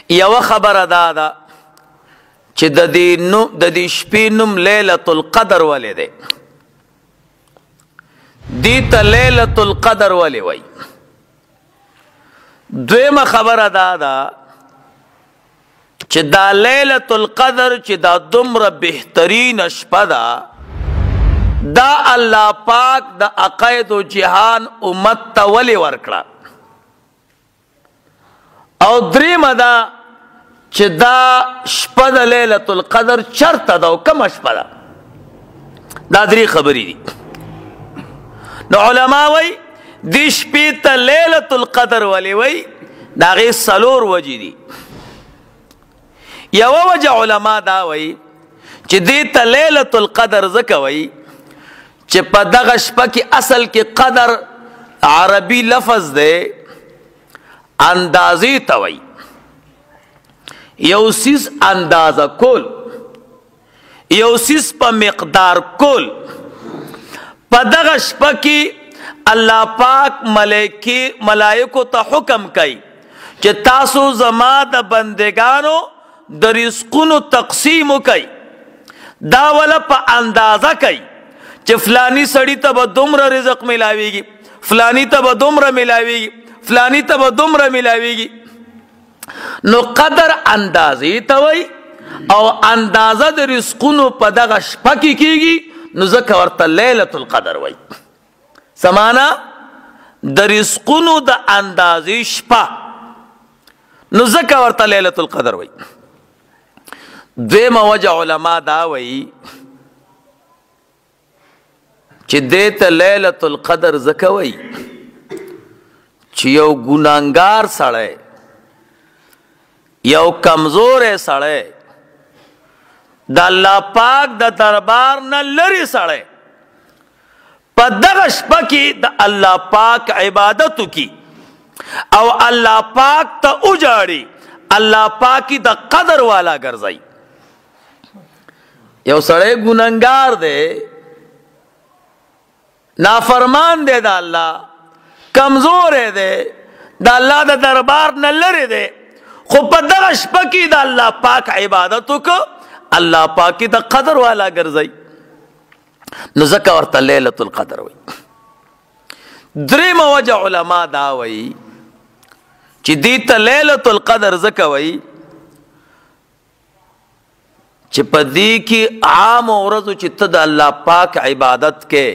یو خبره دا ده چې د دې شپې نوم لیلة القدر ولې دی؟ دې ته لیلة القدر ولې وایي؟ دویمه خبره دا ده چې دا لیلة القدر چې دا دومره بهترین شپه ده، دا الله پاک د عقاید و جهان امت ته ولې ورکړه؟ او دریمه ده چې دا شپه د لیلة القدر چرته ده او کومه شپه ده؟ دا درې خبرې دي. نو علما وایي دې شپې ته لیلة القدر ولې وایي؟ د هغې څلور وجې دي. یوه وجه علما دا وایي چې دې ته لیلة القدر ځکه وایي چې په دغه شپه کې اصل کې قدر عربي لفظ دی، اندازې ته وایي. یو څیز اندازه کول، یو څیز په مقدار کول. په دغه شپه کې الله پاک ملائکو ته حکم کوي چې تاسو زما د بندگانو د رزقونو تقسیم وکئ. دا ولا په اندازه کوي چې فلانی سړی ته به دومره رزق ملاویږي، فلانی ته به دومره ملاویږي، فلانی ته به دومره ملاویږي. نو قدر اندازې ته وایي او اندازه د رزقونو په دغه شپه کې کیږي، نو ځکه ورته لیلة القدر وایي. څه معنا؟ د رزقونو د اندازې شپه، نو ځکه ورته لیلة القدر وایي. دویمه وجه علما دا وایي چې دې ته لیلة القدر ځکه وایي چې یو ګناهګار سړی، یو کمزوری سړی، د الله پاک د دربار نه لرې سړی په دغه شپه کې د الله پاک عبادت وکړي او الله پاک ته وجاړي، الله پاک د قدر والا ګرځي. یو سړی ګناهګار دی، نافرمان دی د الله، کمزوری دی، د الله د دربار نه لرې دی، خو په دغه شپه کې د الله پاک عبادت وکړه، الله پاک د قدر والا ګرځي، نو ځکه ورته لیلة القدر وایي. درېیمه وجه علما دا وایي چې دې ته لیلة القدر ځکه وایي چې په دې کې عام ورځو چې ته د الله پاک عبادت کې،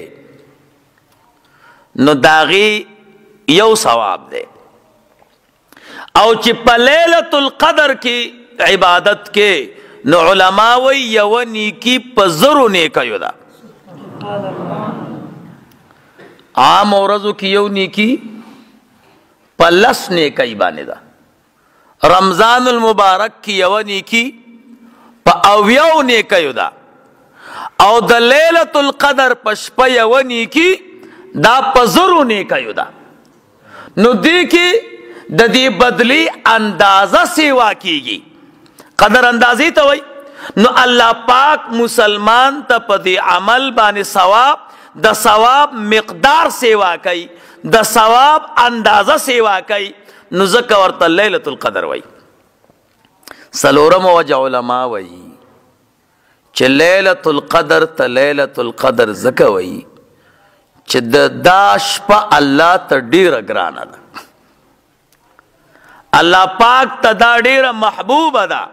نو د هغې یو ثواب دی، او چې په لیلة القدر کې عبادت کې، نو علما وایي یوه نیکي په زرو نیکیو ده. عام ورځو کې یو نیکي په 10 نیکۍ باندې ده. رمضان المبارک کې یوه نیکي په 90 نیکیو ده، او د لیلة القدر په شپه یوه نیکي دا په زرو نیکیو ده. نو دې کې د دې بدلی اندازه سیوا کیږي، قدر اندازې ته وایي. نو الله پاک مسلمان ته په دې عمل باندې ثواب، د ثواب مقدار سیوا کوي، د ثواب اندازه سیوا کوي، نو ځکه ورته لیلة القدر وایي. څلورمه وجه علما وایي چې لیلة القدر ته لیلة القدر ځکه وایي چې دا شپه الله ته ډیره ګرانه ده، الله پاک ته دا ډیره محبوبه ده،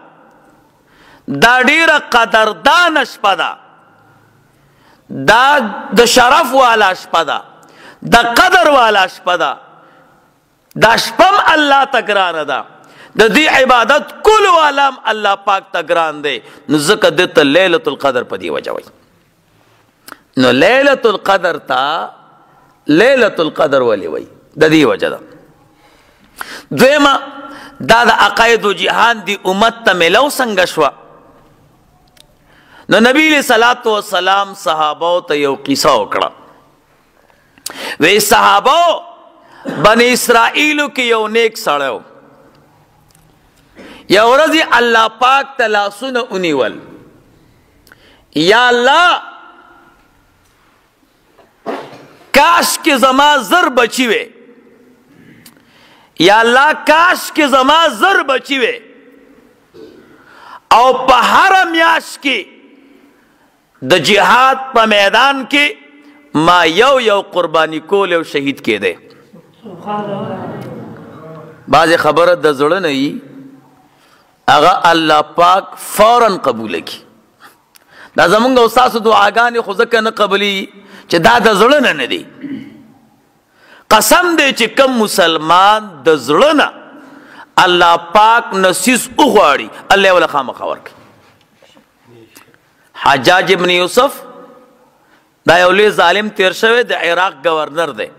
دا ډیره قدردان شپه ده، دا د شرف والا شپه ده، د قدر والا شپه ده، دا شپه هم الله ته ګرانه ده، د دې عبادت کول والا هم الله پاک ته ګران دی، نو ځکه دې ته لیلة القدر په دې وجه وایي. نو لیلة القدر ته لیلة القدر ولې وایي؟ د دې وجه ده. دویمه دا د عقاید و جهان دی امت ته ملو څنګه شوه؟ نو نبی علیہ الصلوۃ والسلام صحابو ته یو قصه وکړه. وی صحابو بنی اسرائیلو کې یو نیک سړی و، یو ورځ الله پاک ته لاسونه ونیول، یا الله کاش کې زما زر بچی وی، یا الله کاش کې زما زر بچی وی، او په هر میاشت کې د جهاد په میدان کې ما یو قربانی کول او شهید کېده. بعض خبره د زړه نه وي هغه الله پاک فوراً قبول کی. دا زمونږ استاسو دعاګانې خو ځکه نه قبلي چې دا د زړه نه نه دی. قسم دی چې کم مسلمان د زړه نه الله پاک نصیص وغواړي الله ولا خامخا ورکړي. حجاج ابن یوسف دا یو لوی ظالم تیر شوی د عراق گورنر دی.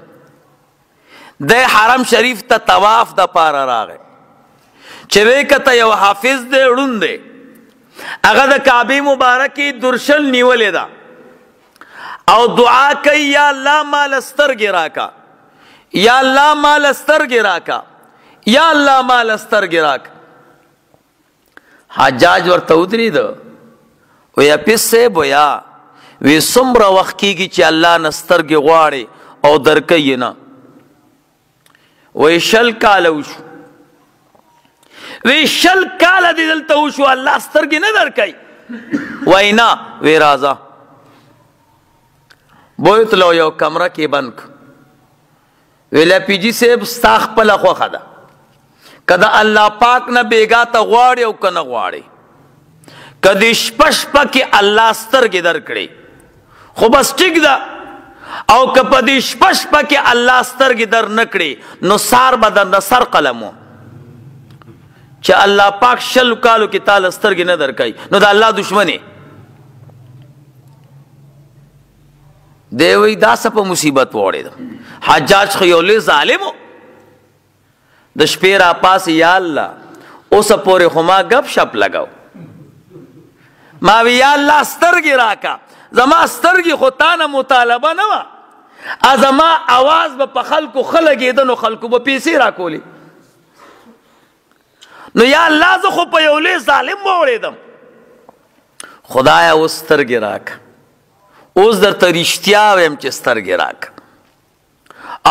د حرم شریف ته طواف د پاره راغی چې وی کته یو حافظ دی ړوند دی هغه د کعبه مبارکې درشل نیولې ده او دعا کوي یا الله مال سترګې راکا یا الله مال سترګې راکا یا الله مال سترګې راکا. حجاج ورته ودرېد وی حافظ صاحب ویا وی څومره وخت کېږي چې الله نه سترګې غواړي او درکوي نه؟ وی 60 کاله وشو. وی 60 کاله دې دلته وشو الله سترګې نه درکوي؟ وی نه. وی راځه بوتلو یو کمره کې بند کړ. وی لپیجي صاحب ستا خپله خوښه ده که د الله پاک نه بیګا ته غواړي او که نه غواړي که د شپه شپه کې الله سترګې درکړي خو بس ټیک ده او که په دې شپه شپه کې الله سترګې در نه کړي نو سار به درنه سر قلم چې الله پاک 60 کالو کې تاله سترګې نه درکوي نو د الله دشمن دی. وی دا څه په مصیبت وړېدم. حجاج خو یو لوی ظالم و. د شپې را پاسې یا الله اوسه پورې خو ما ګپ شپ لګاو ما وی یا الله سترګې راکا زما سترګې خو تا نه مطالبه نه وه زما اواز به په خلکو ښه لګېده نو خلکو به پیسې راکولې نو یا الله زه خو په یو لوی ظالم وړېدم خدایه اوس سترګې راکا اوس درته رښتیا ویم چې سترګې راکا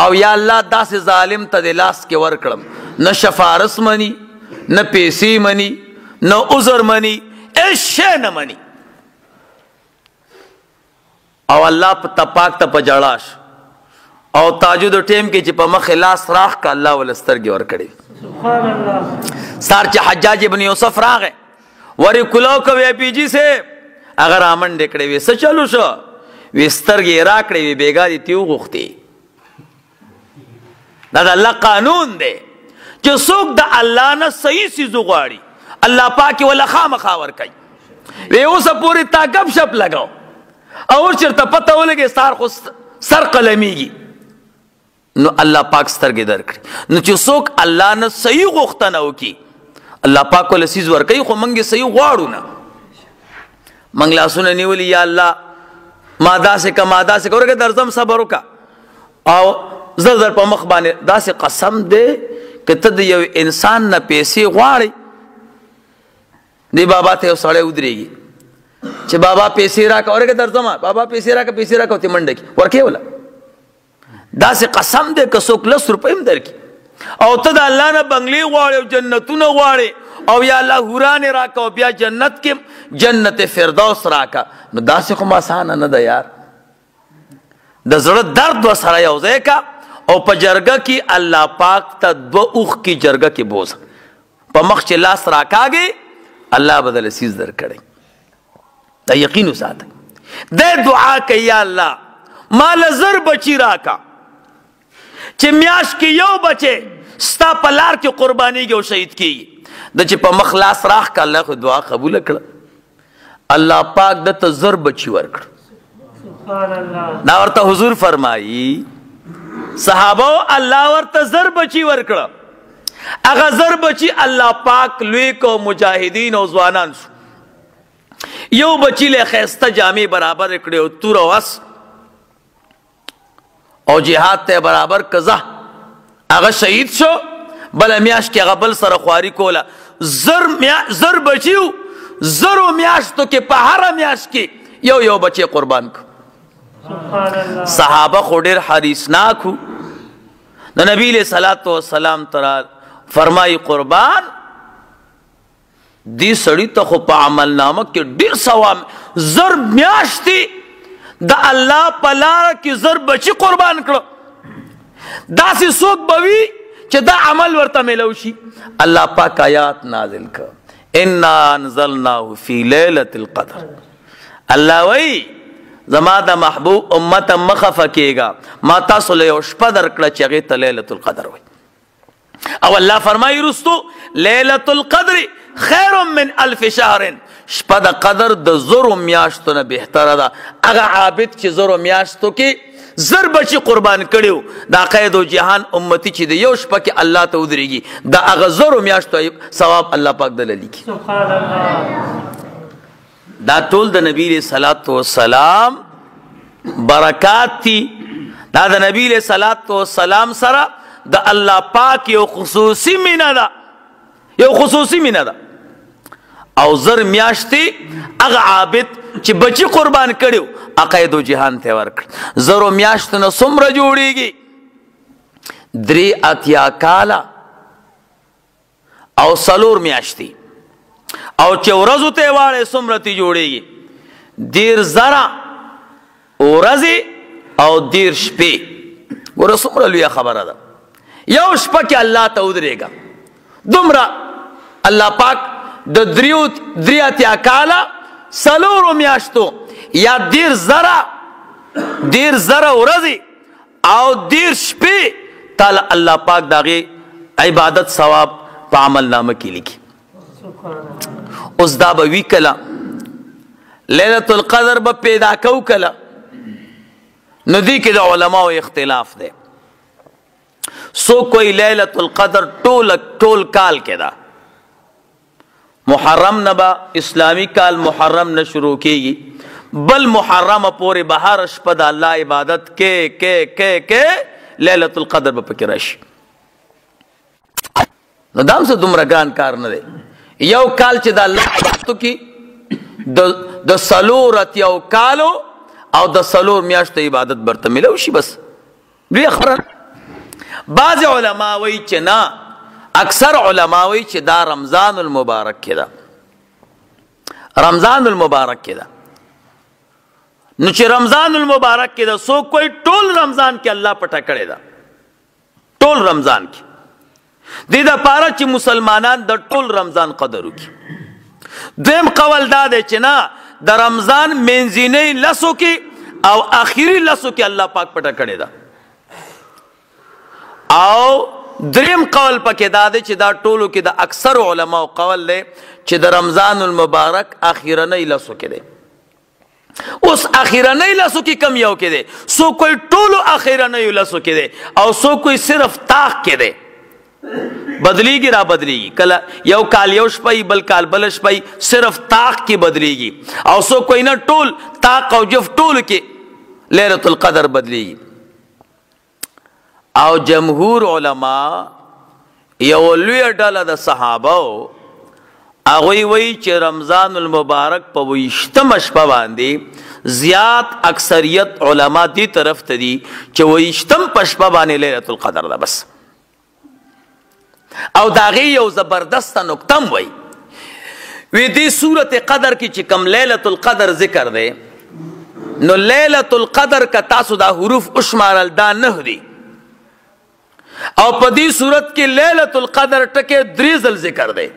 او یا الله داسې ظالم ته د لاس کې ورکړم نه شفارس مني نه پیسې مني نه عذر مني هیڅ شی نه مني او الله په پاک ته په جړاش او تاجد ټیم کې چې په مخ لاس راخ کا الله ول سترګې ورکړي. سبحان الله. سار چې حجاج ابن یوسف راغې وری کلو کوي پیجی سے اگر امن ډکړې وي څه چلو شو وي سترګې راکړې وي بیګا دي تیو غوختي. دا د الله قانون دی چې څوک د الله نه صحیح څیز غواړي الله پاک ولا خامخا ورکوي. وی اوسه پورې تا ګپ شپ لګاو او چېرته پته ولګي سار خو سر قلمیږي نو الله پاک سترګې درکړي. نو چې څوک الله نه صحیح غوښتنه وکړي الله پاک ولا څیز ورکوي خو موږ صحیح غواړو نه. موږ لاسونه نیولي یا الله ما داسې که ما داسې که ورکه درځم صبر وکړه او زر زر په مخ باندې داسې قسم دی که ته د یو انسان نه پیسې غواړې دی بابا ته یو سړی ودرېږي چې بابا پیسې راکړه ورکه درځم بابا پیسې راکړه پیسې راکړه ورته منډه کړي ورکې وله داسې قسم دی که څوک 10 روپۍ هم درکړي او ته د الله نه بنګلې غواړې او جنتونه غواړې او یا الله حورانې راکړه او بیا جنت کې جنت فردوس راکړه نو داسې خو اسانه نه ده یار. د زړه درد ورسره یو ځای کا او په جرګه کې الله پاک ته 2 اوښ کې جرګه کې بوزه په مخ چې لاس راکاږي الله بدل سیز درکړي. دا یقین وساتئ. د دعا کوي یا الله مال زر بچی راکا چې میاش کې یو بچي ستا په لار کې قربانیږي او شهید کیږي د چې په مخ لاس راخ کا الله خو دعا قبول کړه الله پاک دته زر بچی ورکړ. سبحان الله. دا ورته حضور فرمایي صحابه الله ورته زر بچی ورکړه هغه زر بچی الله پاک لوی کو مجاهدین او ځوانان شو یو بچی له خسته جامې برابر کړي او تور واس او جهاد ته برابر کزه هغه شهید شو بل میاش کې هغه بل سره خواري کوله زر بچیو زرو میاشتو کې په هر میاش کې یو بچی قربان کو. صحابه خو ډېر حریصناک د نبی علیہ الصلوۃ والسلام ترا فرمای قربان دی سړی ته خو په عمل نامه کې ډیر ثواب زر میاشتې د الله په لاره کې زر بچي قربان کړه داسې څوک به وي چې دا عمل ورته میلو شي الله پاک آیات نازل کړه انا انزلناه فی لیلة القدر الله وی زما د محبوب امت مخه فکیږه ما تاسو له یو شپه درکړه چې هغې ته لیلة القدر وي او الله فرمایي رستو لیلة القدر خیر من الف شهر شپه د قدر د زرو میاشتو نه بهتره ده هغه عابد چې زرو میاشتو کې زر بچي قربان کړیو دا قید و جهان امتی چې د یو شپه کې الله ته ودرېږي د هغه زرو میاشتو ثواب الله پاک دله لیکي سبحان الله دا ټول د نبی علیه صلات وسلام برکات دي دا د نبی علیه صلات وسلام سره د الله پاک یو خصوصي مینه ده یو خصوصي مینه ده او زر میاشتې هغه عابد چې بچي قربان کړیو عقاید و جهان ته ورکړ زرو میاشتو نه څومره جوړیږي 3 کاله او 4 میاشتې او چې ورځو ته واړې څومره تی جوړیږي 10,000 ورځې او 10 شپې ګوره څومره لویه خبره ده یو شپه کې الله ته ودرېږه دومره الله پاک د 3 کاله 4 میاشتو یا 10,000 ورځې او 10 شپې تعالی الله پاک داغه عبادت ثواب په عمل نامه کې لیکي اوس دا به وی کله لیلة القدر به پیدا کو کله نو دی کې د علماء اختلاف دی سو کوئی لیلة القدر ټول کال کې ده محرم نبا اسلامی کال محرم نه شروع کیږي بل محرم پورې بهار شپه د الله عبادت کې لیلة القدر به پکې راشي نو دام څه دومره ګران کار نه دی یو کال چې د الله عبادتو کې د 4 کالو او د 4 میاشتو عبادت برته ملو شي بس دوی خبره بعض علما وایي چې نه اکثر علما وایي چې دا رمضان المبارک کې ده رمضان المبارک کې ده نو چې رمضان المبارک کې ده سو کوئی ټول رمضان کې الله پټه کړی ده ټول رمضان کې دې دپاره چې مسلمانان د ټول رمضان قدر وکړي دویم قول دا دی چې نه د رمضان منځنۍ لسو کې او آخري لسو کې الله پاک پټه کړی ده او دریم قول پکې دا دی چې دا ټولو کې د اکثر علماء قول دی چې د رمضان المبارک اخیرنۍ لسو کې دی اوس اخیرنۍ لسو کې کم یو کې دی سو کوئی ټولو اخیرنۍ لسو کې دی او سو کوئی صرف طاق کې دی بدلیږي را بدلیږي کله یو کال یو شپه بل کال بل شپه صرف طاق کې بدلیږي او سو کوئی نه ټول طاق او جف ټول کې لیلة القدر بدلیږي او جمهور علما یو لویه ډله د صحابو هغوی وایي چې رمضان المبارک په 20مه شپه باندې زیات اکثریت علما دې طرف ته دي چې 20م په شپه باندې لیلة القدر ده بس او د هغې یو زبردسته نکته هم وایي وی دې صورت قدر کې چې کوم لیلة القدر ذکر دی نو لیلة القدر که تاسو دا حروف وشمارل دا 9 دي او په دې صورت کې لیلة القدر ټکے 3 ځل ذکر دی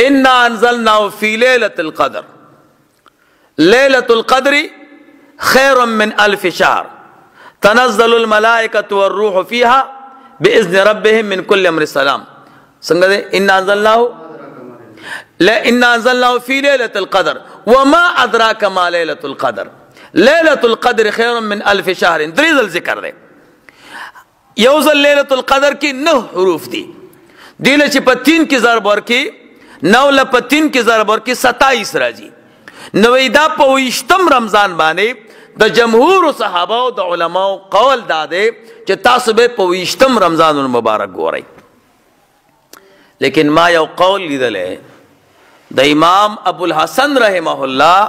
انا انزلناه فی لیلة القدر لیلة القدر خیر من الف شهر تنزل الملائکة والروح فیها باذن ربهم من كل امر سلام څنګه دی انا انزلناه فی لیلة القدر وما ادراک ما لیلة القدر لیلة القدر خیر من الف شهر 3 ځل ذکر دی یو ځل لیلة القدر کې 9 حروف دي دیله چې په 3 کې ضرب ورکې 9 له په 3 کې ضرب ورکې 27 راځي نو دا په 20م رمضان باندې د جمهور صحابه او د علماء قول دا دی چې تاسو به په 20م رمضان المبارک ګورئ لیکن ما یو قول لیدلی د امام ابو الحسن رحمه الله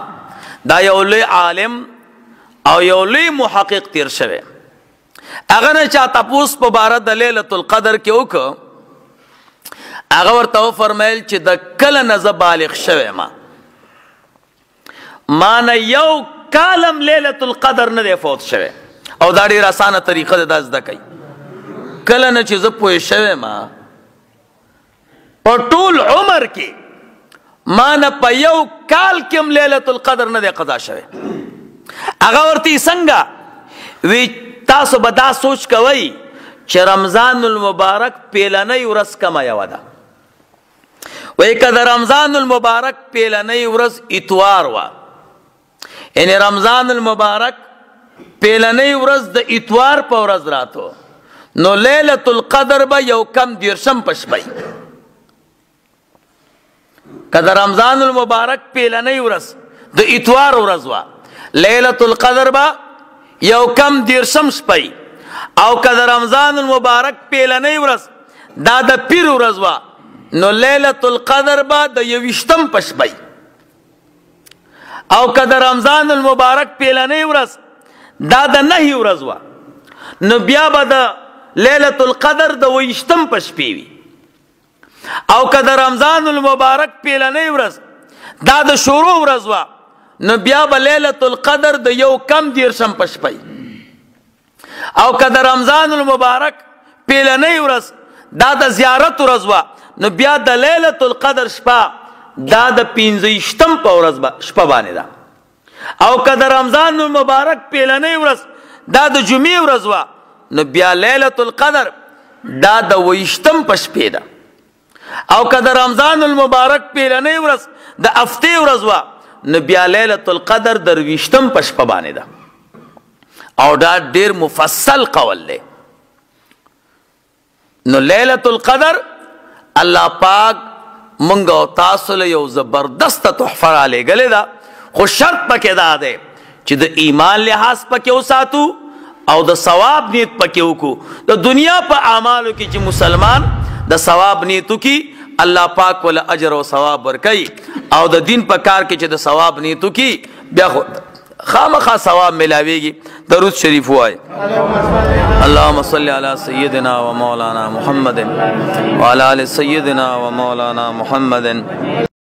دا یو لوی عالم او یو لوی محقق تیر شوی اگر نه چا تپوس په باره د لیلة القدر کې وکړه هغه ورته وفرمیل چې د کله نه زه بالغ شوی ما نه یو کالم لیلة القدر نه دی فوت شوی او دا ډېره اسانه طریقه ده دا زده کوي کله نه چې زه پوه شوی ما په ټول عمر کې ما نه په یو کال کې هم لیلة القدر نه دی قضا شوی هغه ورته څنګه وی تاسو به دا سوچ کوئ چې رمضان المبارک پیلنۍ ورځ کومه یوه ده وایي که د رمضان المبارک پیلنۍ ورځ اتوار وه یعنی رمضان المبارک پیلنۍ ورځ د اتوار په ورځ راتو نو لیلة القدر به یو کم دیرشم په شپه که د رمضان المبارک پیلنۍ ورځ د اتوار ورځ وه لیلة القدر به یو کم دیرشم شپه او که د رمضان المبارک پیلنۍ ورځ دا د پیر ورځ وه نو لیلة القدر به د یویشتم په شپه او که د رمضان المبارک پیلنۍ ورځ دا د نهی ورځ وه نو بیا به د لیلة القدر د ویشتم په شپې وي او که د رمضان المبارک پیلنۍ ورځ دا د شروع ورځ وه نو بیا به لیلة القدر د یو کم دیرشم په شپه او که د رمضان المبارک پیلنۍ ورځ دا د زیارت ورځ وه نو بیا د لیلة القدر شپه دا د پنځه په ورځ شپه باندې ده او که د رمضان المبارک پیلنۍ ورځ دا د جمعې ورځ وه نو بیا لیلة القدر دا د ویشتم په شپې ده او که د رمضان المبارک پیلنۍ ورځ د هفتې ورځ وه نو بیا لیلة القدر د رویشتم په شپه باندې ده او دا ډېر مفصل قول دی نو لیلة القدر الله پاک مونږ او تاسو له یو زبردسته تحفه رالیږلې ده خو شرط پکې دا دی چې د ایمان لحاظ پکې وساتو او د ثواب نیت پکې وکړو د دنیا په اعمالو کې چې مسلمان د ثواب نیت وکړي الله پاک ولا اجر او ثواب ورکوي او د دین په کار کې چې د ثواب نیت وکړي بیا خو خامخا ثواب ملاویږي درود شریف وای اللهم صل علی سیدنا و مولانا محمد وعلى آل سیدنا و مولانا محمد